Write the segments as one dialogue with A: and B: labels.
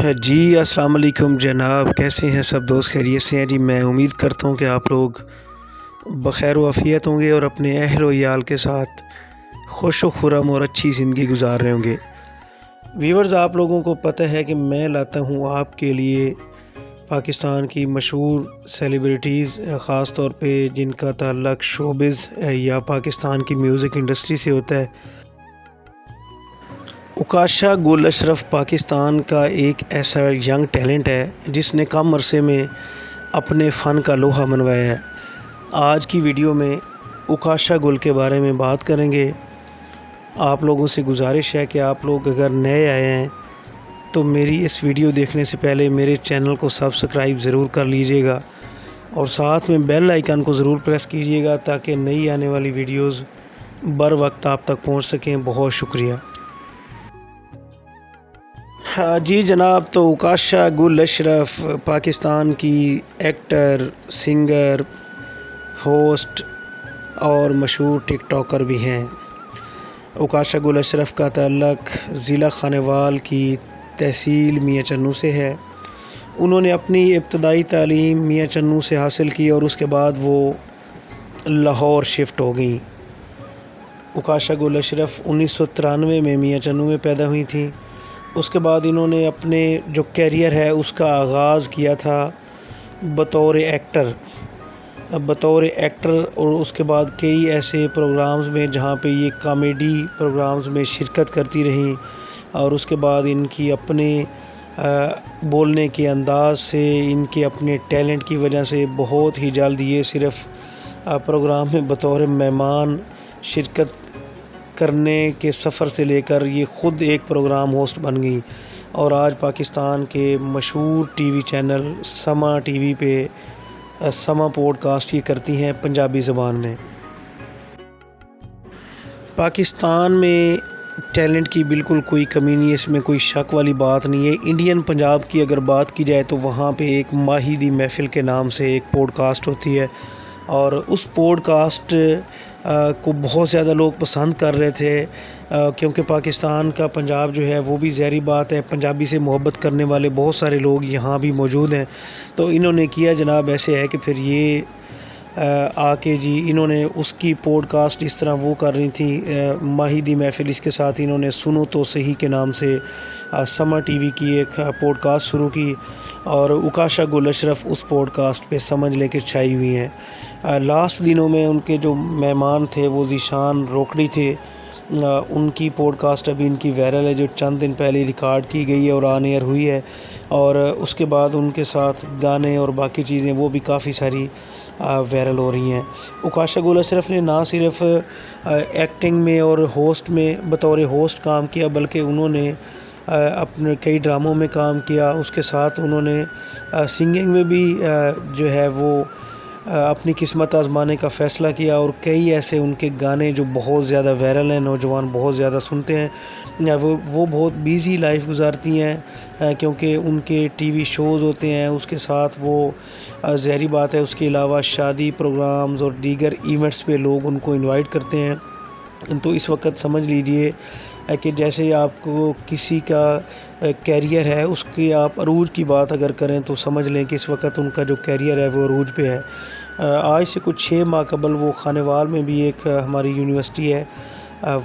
A: جی السلام علیکم جناب، کیسے ہیں سب دوست؟ خیریت سے ہیں؟ جی میں امید کرتا ہوں کہ آپ لوگ بخیر و عافیت ہوں گے اور اپنے اہل و عیال کے ساتھ خوش و خرم اور اچھی زندگی گزار رہے ہوں گے۔ ویورز، آپ لوگوں کو پتہ ہے کہ میں لاتا ہوں آپ کے لیے پاکستان کی مشہور سیلیبریٹیز، خاص طور پہ جن کا تعلق شوبز یا پاکستان کی میوزک انڈسٹری سے ہوتا ہے۔ اوکاشا گل اشرف پاکستان کا ایک ایسا ینگ ٹیلنٹ ہے جس نے کم عرصے میں اپنے فن کا لوہا منوایا ہے۔ آج کی ویڈیو میں اوکاشا گل کے بارے میں بات کریں گے۔ آپ لوگوں سے گزارش ہے کہ آپ لوگ اگر نئے آئے ہیں تو میری اس ویڈیو دیکھنے سے پہلے میرے چینل کو سبسکرائب ضرور کر لیجئے گا اور ساتھ میں بیل آئیکن کو ضرور پریس کیجئے گا تاکہ نئی آنے والی ویڈیوز بر وقت آپ تک پہنچ سکیں۔ بہت شکریہ۔ جی جناب، تو اوکاشا گل اشرف پاکستان کی ایکٹر، سنگر، ہوسٹ اور مشہور ٹک ٹاکر بھی ہیں۔ اوکاشا گل اشرف کا تعلق ضلع خانیوال کی تحصیل میاں چنوں سے ہے۔ انہوں نے اپنی ابتدائی تعلیم میاں چنوں سے حاصل کی اور اس کے بعد وہ لاہور شفٹ ہو گئیں۔ اوکاشا گل اشرف 1993 میں میاں چنوں میں پیدا ہوئی تھیں۔ اس کے بعد انہوں نے اپنے جو کیریئر ہے اس کا آغاز کیا تھا بطور ایکٹر اور اس کے بعد کئی ایسے پروگرامز میں جہاں پہ یہ کامیڈی پروگرامز میں شرکت کرتی رہیں، اور اس کے بعد ان کی اپنے بولنے کے انداز سے، ان کے اپنے ٹیلنٹ کی وجہ سے بہت ہی جلد یہ صرف پروگرام میں بطور مہمان شرکت کرنے کے سفر سے لے کر یہ خود ایک پروگرام ہوسٹ بن گئی اور آج پاکستان کے مشہور ٹی وی چینل سما ٹی وی پہ سما پوڈ کاسٹ یہ کرتی ہیں پنجابی زبان میں۔ پاکستان میں ٹیلنٹ کی بالکل کوئی کمی نہیں ہے، اس میں کوئی شک والی بات نہیں ہے۔ انڈین پنجاب کی اگر بات کی جائے تو وہاں پہ ایک ماہی دی محفل کے نام سے ایک پوڈ کاسٹ ہوتی ہے اور اس پوڈ کاسٹ کو بہت زیادہ لوگ پسند کر رہے تھے کیونکہ پاکستان کا پنجاب جو ہے وہ بھی ظاہری بات ہے، پنجابی سے محبت کرنے والے بہت سارے لوگ یہاں بھی موجود ہیں۔ تو انہوں نے کیا جناب ایسے ہے کہ پھر یہ آ کے جی انہوں نے اس کی پوڈ کاسٹ اس طرح وہ کر رہی تھیں ماہی دی محفل، اس کے ساتھ انہوں نے سنو تو صحیح کے نام سے سما ٹی وی کی ایک پوڈ کاسٹ شروع کی اور اوکاشا گل اشرف اس پوڈ کاسٹ پہ سمجھ لے کے چھائی ہوئی ہیں۔ لاسٹ دنوں میں ان کے جو مہمان تھے وہ ذیشان روکڑی تھے، ان کی پوڈ کاسٹ ابھی ان کی وائرل ہے، جو چند دن پہلے ریکارڈ کی گئی ہے اور آن ایئر ہوئی ہے، اور اس کے بعد ان کے ساتھ گانے اور باقی چیزیں وہ بھی کافی ساری وائرل ہو رہی ہیں۔ اوکاشا گل اشرف نے نہ صرف ایکٹنگ میں اور ہوسٹ میں بطور ہوسٹ کام کیا بلکہ انہوں نے اپنے کئی ڈراموں میں کام کیا، اس کے ساتھ انہوں نے سنگنگ میں بھی جو ہے وہ اپنی قسمت آزمانے کا فیصلہ کیا اور کئی ایسے ان کے گانے جو بہت زیادہ وائرل ہیں، نوجوان بہت زیادہ سنتے ہیں۔ وہ بہت بیزی لائف گزارتی ہیں کیونکہ ان کے ٹی وی شوز ہوتے ہیں، اس کے ساتھ وہ ظاہری بات ہے اس کے علاوہ شادی پروگرامز اور دیگر ایونٹس پہ لوگ ان کو انوائٹ کرتے ہیں۔ تو اس وقت سمجھ لیجئے کہ جیسے آپ کو کسی کا کیریئر ہے اس کی آپ عروج کی بات اگر کریں تو سمجھ لیں کہ اس وقت ان کا جو کیریئر ہے وہ عروج پہ ہے۔ آج سے کچھ 6 ماہ قبل وہ خانیوال میں بھی ایک ہماری یونیورسٹی ہے،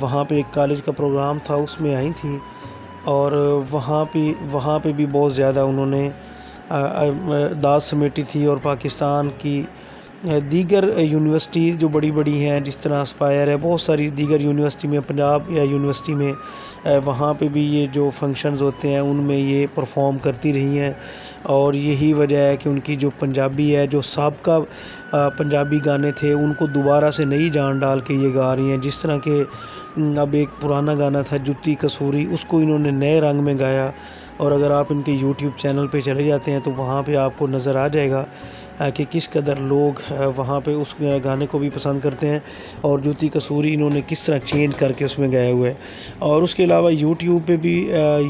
A: وہاں پہ ایک کالج کا پروگرام تھا، اس میں آئی تھیں اور وہاں پہ بھی بہت زیادہ انہوں نے داد سمیٹی تھی اور پاکستان کی دیگر یونیورسٹی جو بڑی بڑی ہیں جس طرح اسپائر ہے، بہت ساری دیگر یونیورسٹی میں، پنجاب یا یونیورسٹی میں وہاں پہ بھی یہ جو فنکشنز ہوتے ہیں ان میں یہ پرفارم کرتی رہی ہیں اور یہی وجہ ہے کہ ان کی جو پنجابی ہے، جو سابقہ پنجابی گانے تھے ان کو دوبارہ سے نئی جان ڈال کے یہ گا رہی ہیں۔ جس طرح کہ اب ایک پرانا گانا تھا جتی کسوری، اس کو انہوں نے نئے رنگ میں گایا اور اگر آپ ان کے یوٹیوب چینل پہ چلے جاتے ہیں تو وہاں پہ آپ کو نظر آ جائے گا کہ کس قدر لوگ وہاں پہ اس گانے کو بھی پسند کرتے ہیں اور جوتی کسوری انہوں نے کس طرح چینج کر کے اس میں گایا ہوا ہے۔ اور اس کے علاوہ یوٹیوب پہ بھی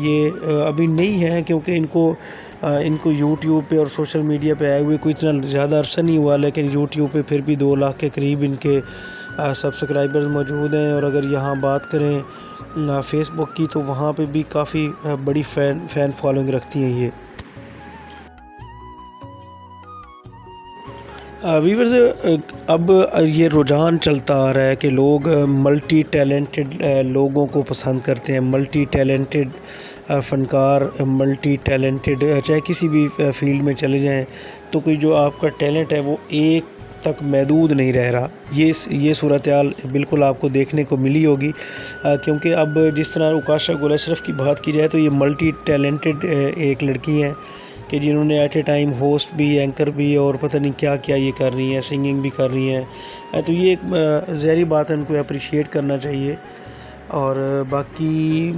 A: یہ ابھی نہیں ہے کیونکہ ان کو یوٹیوب پہ اور سوشل میڈیا پہ آئے ہوئے کوئی اتنا زیادہ عرصہ نہیں ہوا، لیکن یوٹیوب پہ پھر بھی 2 لاکھ کے قریب ان کے سبسکرائبرز موجود ہیں۔ اور اگر یہاں بات کریں فیس بک کی، تو وہاں پہ بھی کافی بڑی فین فالوئنگ رکھتی ہیں یہ۔ ویورز، اب یہ رجحان چلتا آ رہا ہے کہ لوگ ملٹی ٹیلنٹڈ لوگوں کو پسند کرتے ہیں، ملٹی ٹیلنٹڈ فنکار، ملٹی ٹیلنٹڈ، چاہے کسی بھی فیلڈ میں چلے جائیں تو کوئی جو آپ کا ٹیلنٹ ہے وہ ایک تک محدود نہیں رہ رہا۔ یہ صورتحال بالکل آپ کو دیکھنے کو ملی ہوگی، کیونکہ اب جس طرح اوکاشا گل اشرف کی بات کی جائے تو یہ ملٹی ٹیلنٹڈ ایک لڑکی ہیں کہ جنہوں نے ایٹ اے ٹائم ہوسٹ بھی، اینکر بھی، اور پتہ نہیں کیا کیا یہ کر رہی ہیں، سنگنگ بھی کر رہی ہیں، تو یہ ایک ظاہری بات ہے، ان کو اپریشیٹ کرنا چاہیے۔ اور باقی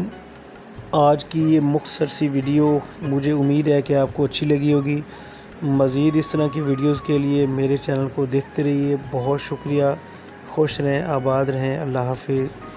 A: آج کی یہ مختصر سی ویڈیو مجھے امید ہے کہ آپ کو اچھی لگی ہوگی۔ مزید اس طرح کی ویڈیوز کے لیے میرے چینل کو دیکھتے رہیے۔ بہت شکریہ، خوش رہیں، آباد رہیں، اللہ حافظ۔